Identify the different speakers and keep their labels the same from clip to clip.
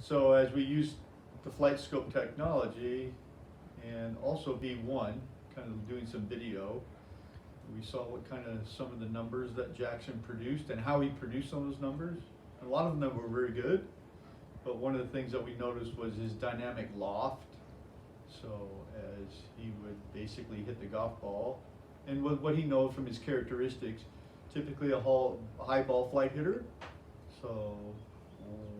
Speaker 1: So as we use the flight scope technology and also V1, kind of doing some video, we saw what kind of some of the numbers that Jackson produced and how he produced some of those numbers. And a lot of them were very good, but one of the things that we noticed was his dynamic loft. So as he would basically hit the golf ball, and what he knows from his characteristics, typically a high ball flight hitter. So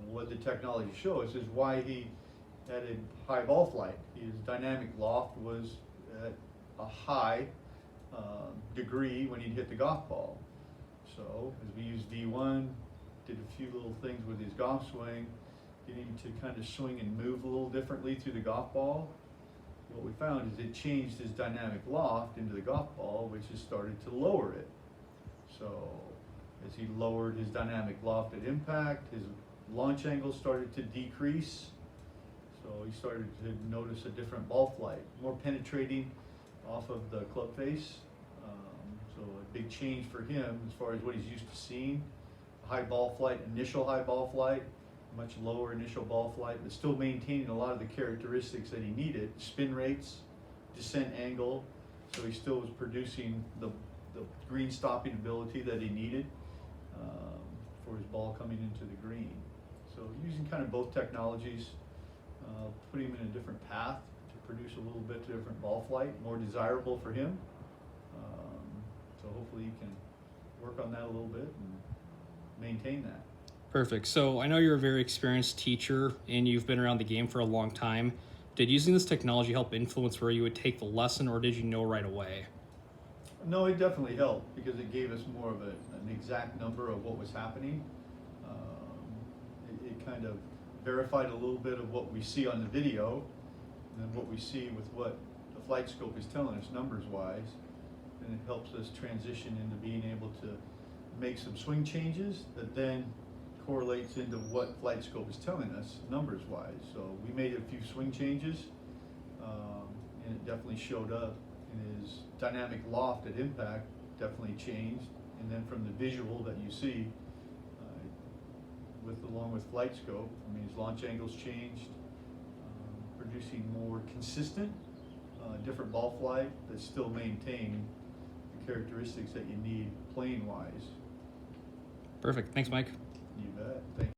Speaker 1: what the technology shows is why he had a high ball flight. His dynamic loft was at a high degree when he'd hit the golf ball. So as we used V1, did a few little things with his golf swing, getting him to kind of swing and move a little differently through the golf ball. What we found is it changed his dynamic loft into the golf ball, which has started to lower it. So as he lowered his dynamic loft at impact, his launch angle started to decrease. So he started to notice a different ball flight, more penetrating off of the club face. So a big change for him as far as what he's used to seeing. High ball flight, initial high ball flight, much lower initial ball flight, but still maintaining a lot of the characteristics that he needed. Spin rates, descent angle, so he still was producing the green stopping ability that he needed for his ball coming into the green. So using kind of both technologies, put him in a different path to produce a little bit different ball flight, more desirable for him. So hopefully you can work on that a little bit and maintain that.
Speaker 2: Perfect. So I know you're a very experienced teacher and you've been around the game for a long time. Did using this technology help influence where you would take the lesson, or did you know right away?
Speaker 1: No, it definitely helped because it gave us more of an exact number of what was happening. It kind of verified a little bit of what we see on the video and then what we see with what the flight scope is telling us numbers wise. And it helps us transition into being able to make some swing changes that then correlates into what flight scope is telling us numbers wise. So we made a few swing changes and it definitely showed up, and his dynamic loft at impact definitely changed. And then from the visual that you see along with flight scope, I mean, his launch angles changed, producing more consistent, different ball flight that still maintain the characteristics that you need playing wise.
Speaker 2: Perfect. Thanks, Mike.
Speaker 1: You bet. Thank you.